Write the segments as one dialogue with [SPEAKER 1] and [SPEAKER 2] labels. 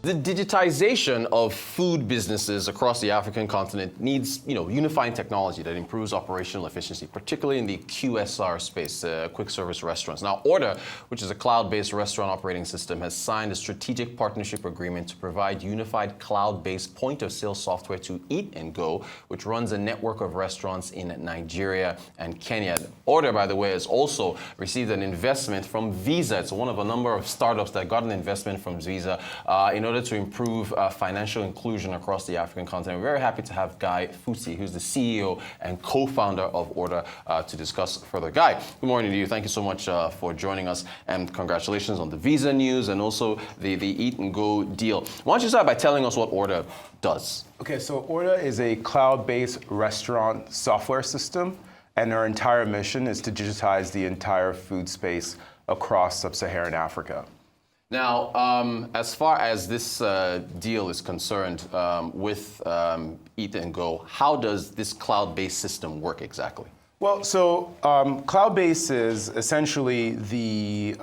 [SPEAKER 1] The digitization of food businesses across the African continent needs, unifying technology that improves operational efficiency, particularly in the QSR space, quick service restaurants. Now, Orda, which is a cloud-based restaurant operating system, has signed a strategic partnership agreement to provide unified cloud-based point-of-sale software to Eat and Go, which runs a network of restaurants in Nigeria and Kenya. Orda, by the way, has also received an investment from Visa. It's one of a number of startups that got an investment from Visa in order to improve financial inclusion across the African continent. We're very happy to have Guy Futi, who's the CEO and co-founder of Orda, to discuss further. Guy, good morning to you. Thank you so much for joining us, and congratulations on the Visa news and also the Eat and Go deal. Why don't you start by telling us what Orda does?
[SPEAKER 2] Okay, so Orda is a cloud-based restaurant software system, and our entire mission is to digitize the entire food space across sub-Saharan Africa.
[SPEAKER 1] Now, as far as this deal is concerned with Eat and Go, how does this cloud-based system work exactly?
[SPEAKER 2] Well, so Cloudbase is essentially the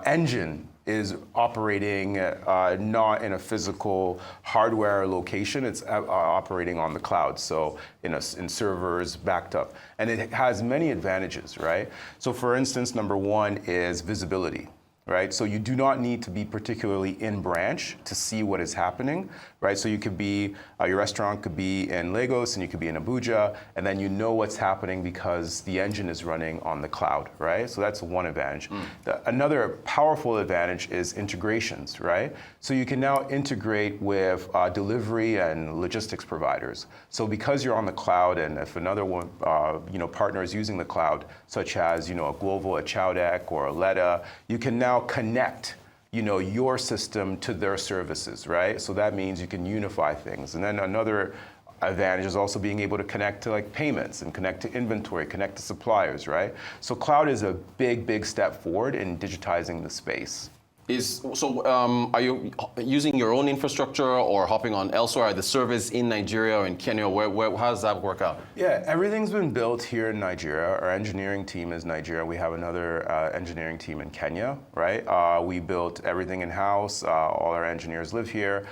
[SPEAKER 2] engine is operating not in a physical hardware location. It's operating on the cloud, so in servers backed up. And it has many advantages, right? So for instance, number one is visibility. Right, so you do not need to be particularly in branch to see what is happening, right? So you could be, your restaurant could be in Lagos and you could be in Abuja, and then you know what's happening because the engine is running on the cloud, right? So that's one advantage. Another powerful advantage is integrations, right? So you can now integrate with delivery and logistics providers. So because you're on the cloud, and if another one, partner is using the cloud, such as a Global, a Chowdeck, or a Letta, you can now connect your system to their services, right? So that means you can unify things. And then another advantage is also being able to connect to like payments and connect to inventory, connect to suppliers, right? So cloud is a big step forward in digitizing the space.
[SPEAKER 1] Are you using your own infrastructure or hopping on elsewhere? Are the servers in Nigeria or in Kenya? How does that work out?
[SPEAKER 2] Yeah, everything's been built here in Nigeria. Our engineering team is Nigeria. We have another engineering team in Kenya, right? We built everything in-house. All our engineers live here.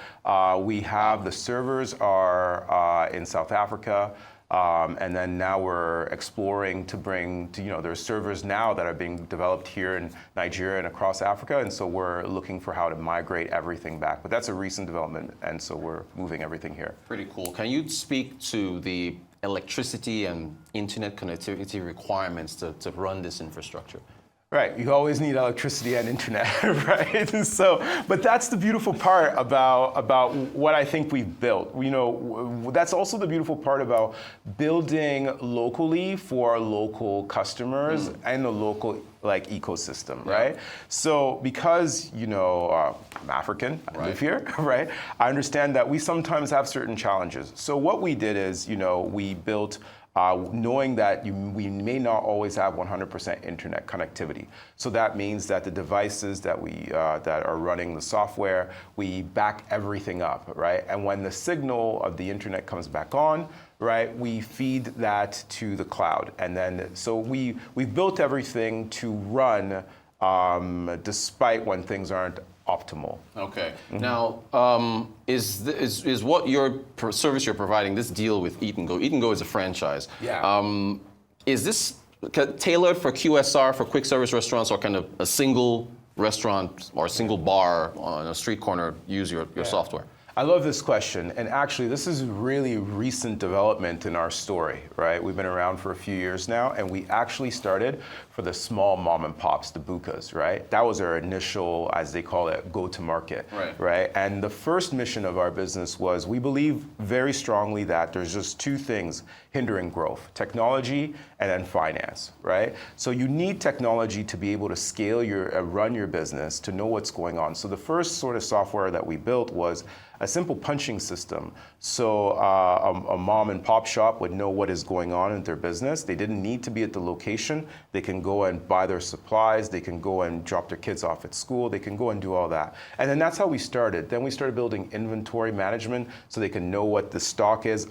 [SPEAKER 2] We have the servers are in South Africa. And then now we're exploring to bring there's servers now that are being developed here in Nigeria and across Africa, and so we're looking for how to migrate everything back. But that's a recent development, and so we're moving everything here.
[SPEAKER 1] Pretty cool. Can you speak to the electricity and internet connectivity requirements to run this infrastructure?
[SPEAKER 2] Right, you always need electricity and internet, right? So, but that's the beautiful part about what I think we've built. That's also the beautiful part about building locally for local customers and the local ecosystem, right? So because I'm African, I live here, right? I understand that we sometimes have certain challenges. So what we did is, we built knowing that we may not always have 100% internet connectivity. So that means that the devices that that are running the software, we back everything up, right? And when the signal of the internet comes back on, right, we feed that to the cloud. And then, so we've built everything to run despite when things aren't optimal.
[SPEAKER 1] Okay. Now, is what your service you're providing, this deal with Eat and Go? Eat and Go is a franchise.
[SPEAKER 2] Yeah.
[SPEAKER 1] Is this tailored for QSR, for quick service restaurants, or kind of a single restaurant or a single bar on a street corner use your software?
[SPEAKER 2] I love this question, and actually this is really recent development in our story, right? We've been around for a few years now, and we actually started for the small mom and pops, the bukas, right? That was our initial, as they call it, go-to-market, right? And the first mission of our business was, we believe very strongly that there's just two things hindering growth: technology and then finance, right? So you need technology to be able to scale run your business, to know what's going on. So the first sort of software that we built was a simple punching system. So a mom and pop shop would know what is going on in their business. They didn't need to be at the location. They can go and buy their supplies. They can go and drop their kids off at school. They can go and do all that. And then that's how we started. Then we started building inventory management so they can know what the stock is,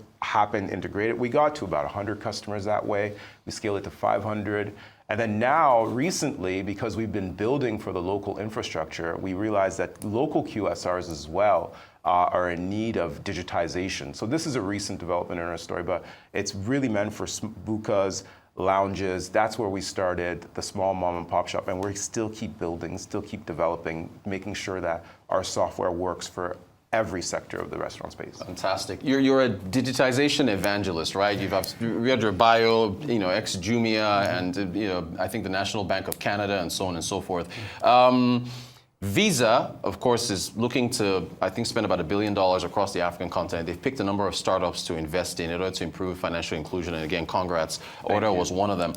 [SPEAKER 2] integrated. We got to about 100 customers that way. We scaled it to 500. And then now, recently, because we've been building for the local infrastructure, we realized that local QSRs as well are in need of digitization. So this is a recent development in our story, but it's really meant for bukas, lounges. That's where we started, the small mom and pop shop, and we still keep building, still keep developing, making sure that our software works for every sector of the restaurant space.
[SPEAKER 1] Fantastic. You're a digitization evangelist, right? You've read your bio, ex-Jumia, and I think the National Bank of Canada, and so on and so forth. Visa, of course, is looking to, I think, spend about $1 billion across the African continent. They've picked a number of startups to invest in order to improve financial inclusion. And again, congrats. Orda was one of them.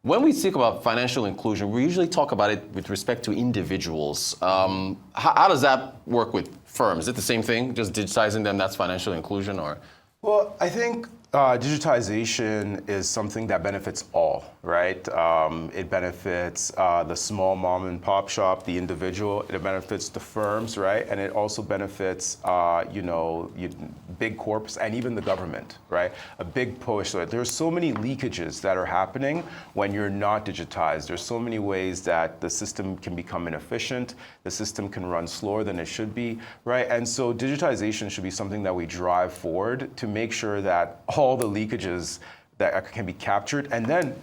[SPEAKER 1] When we speak about financial inclusion, we usually talk about it with respect to individuals. How does that work with firms? Is it the same thing, just digitizing them, that's financial inclusion, or?
[SPEAKER 2] Well, I think digitization is something that benefits all, right? It benefits the small mom and pop shop, the individual. It benefits the firms, right? And it also benefits, big corps and even the government, right? A big push. So there's so many leakages that are happening when you're not digitized. There's so many ways that the system can become inefficient. The system can run slower than it should be, right? And so digitization should be something that we drive forward to make sure that all the leakages that can be captured and then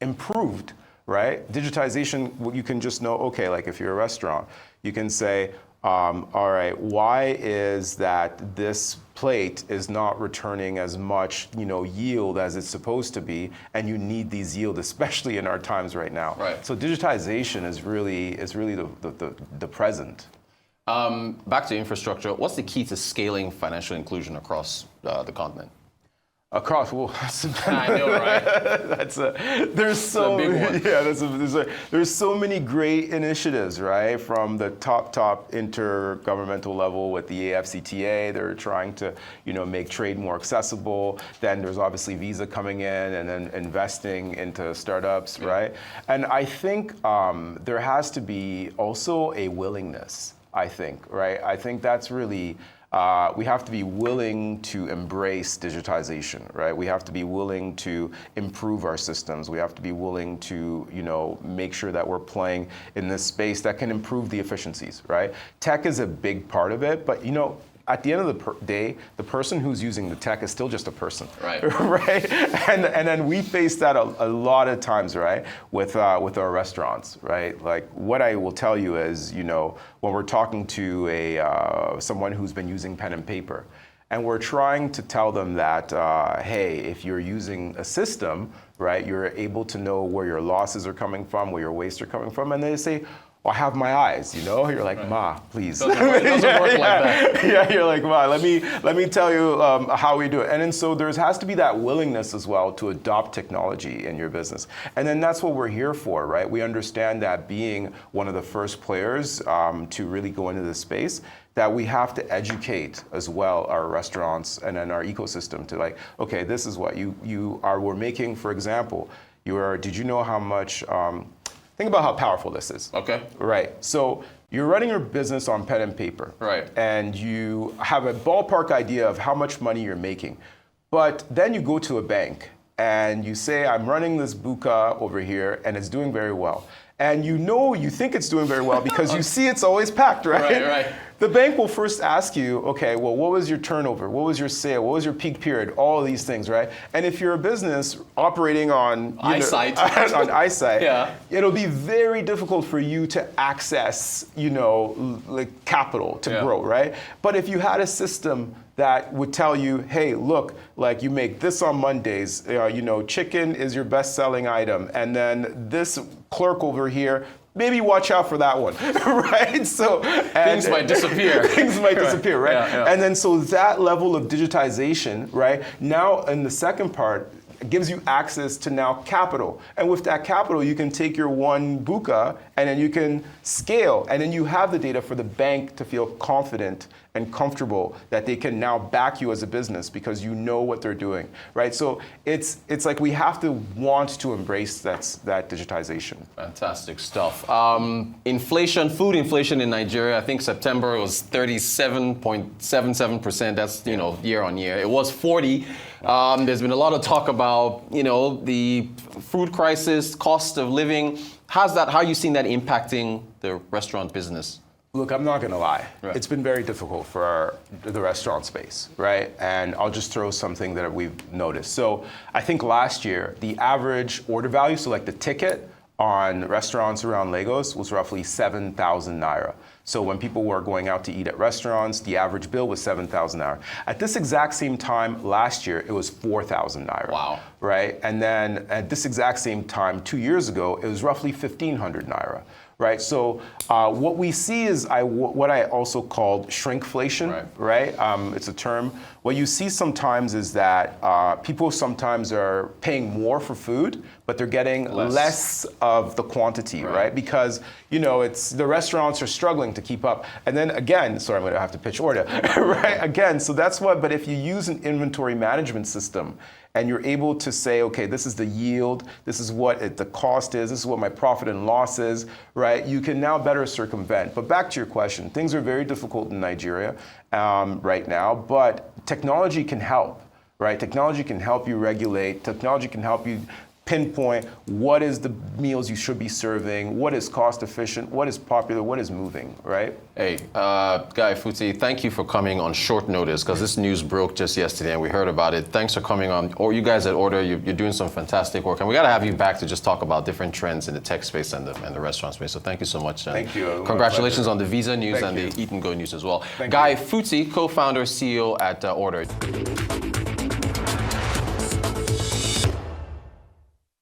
[SPEAKER 2] improved, right? Digitization, you can just know, okay, like if you're a restaurant, you can say, all right, why is that this plate is not returning as much, yield as it's supposed to be, and you need these yield, especially in our times right now.
[SPEAKER 1] Right.
[SPEAKER 2] So digitization is really the present.
[SPEAKER 1] Back to infrastructure, what's the key to scaling financial inclusion across the continent?
[SPEAKER 2] Across, well,
[SPEAKER 1] I know, right?
[SPEAKER 2] There's so
[SPEAKER 1] big one.
[SPEAKER 2] Yeah, there's so many great initiatives, right? From the top intergovernmental level with the AFCTA, they're trying to, make trade more accessible. Then there's obviously Visa coming in and then investing into startups, right? And I think there has to be also a willingness. I think, right? I think that's really. We have to be willing to embrace digitization, right? We have to be willing to improve our systems. We have to be willing to, make sure that we're playing in this space that can improve the efficiencies, right? Tech is a big part of it, but at the end of the day, the person who's using the tech is still just a person,
[SPEAKER 1] right?
[SPEAKER 2] Right? And then we face that a lot of times, right, with our restaurants, right? Like what I will tell you is, when we're talking to someone who's been using pen and paper, and we're trying to tell them that, hey, if you're using a system, right, you're able to know where your losses are coming from, where your wastes are coming from, and they say, I have my eyes, You're like, right. Ma, please.
[SPEAKER 1] Doesn't work like that.
[SPEAKER 2] Yeah, you're like, Ma, let me tell you how we do it. And then so there has to be that willingness as well to adopt technology in your business. And then that's what we're here for, right? We understand that being one of the first players to really go into this space, that we have to educate as well our restaurants and then our ecosystem to like, okay, this is what we're making, for example, did you know how much, think about how powerful this is.
[SPEAKER 1] Okay.
[SPEAKER 2] Right. So you're running your business on pen and paper.
[SPEAKER 1] Right.
[SPEAKER 2] And you have a ballpark idea of how much money you're making. But then you go to a bank and you say, I'm running this buka over here and it's doing very well. And you think it's doing very well because you see it's always packed, right?
[SPEAKER 1] Right.
[SPEAKER 2] The bank will first ask you, okay, well, what was your turnover? What was your sale? What was your peak period? All of these things, right? And if you're a business operating on
[SPEAKER 1] eyesight,
[SPEAKER 2] yeah, it'll be very difficult for you to access, like capital to grow, right? But if you had a system that would tell you, hey, look, like you make this on Mondays, chicken is your best-selling item, and then this clerk over here, maybe watch out for that one, right? So
[SPEAKER 1] things might disappear.
[SPEAKER 2] Things might disappear, right?
[SPEAKER 1] Yeah.
[SPEAKER 2] And then so that level of digitization, right? Now in the second part, it gives you access to now capital. And with that capital, you can take your one buka and then you can scale. And then you have the data for the bank to feel confident and comfortable that they can now back you as a business because you know what they're doing, right? So it's like we have to want to embrace that digitization.
[SPEAKER 1] Fantastic stuff. Inflation, food inflation in Nigeria, I think September was 37.77%. That's, year on year. It was 40. There's been a lot of talk about, the food crisis, cost of living. How are you seeing that impacting the restaurant business?
[SPEAKER 2] Look, I'm not going to lie.
[SPEAKER 1] Right.
[SPEAKER 2] It's been very difficult for the restaurant space, right? And I'll just throw something that we've noticed. So I think last year, the average order value, so like the ticket on restaurants around Lagos was roughly 7,000 naira. So when people were going out to eat at restaurants, the average bill was 7,000 naira. At this exact same time last year, it was 4,000 naira.
[SPEAKER 1] Wow.
[SPEAKER 2] Right? And then at this exact same time 2 years ago, it was roughly 1,500 naira. Right, so what we see is what I also called shrinkflation, right? It's a term. What you see sometimes is that people sometimes are paying more for food, but they're getting less of the quantity, right? Because, you know, it's the restaurants are struggling to keep up. And then again, sorry, I'm gonna have to pitch Orda, right? Again, so that's what, but if you use an inventory management system, and you're able to say, okay, this is the yield, this is what the cost is, this is what my profit and loss is, right? You can now better circumvent. But back to your question, things are very difficult in Nigeria right now, but technology can help, right? Technology can help you regulate, technology can help you pinpoint what is the meals you should be serving, what is cost efficient, what is popular, what is moving, right?
[SPEAKER 1] Hey, Guy Futi, thank you for coming on short notice because this news broke just yesterday and we heard about it. Thanks for coming on. Or you guys at Order, you're doing some fantastic work, and we got to have you back to just talk about different trends in the tech space and the restaurant space. So thank you so much.
[SPEAKER 2] Thank you.
[SPEAKER 1] Congratulations on the Visa news and the Eat and Go news as well. Guy Futi, co-founder, CEO at Order.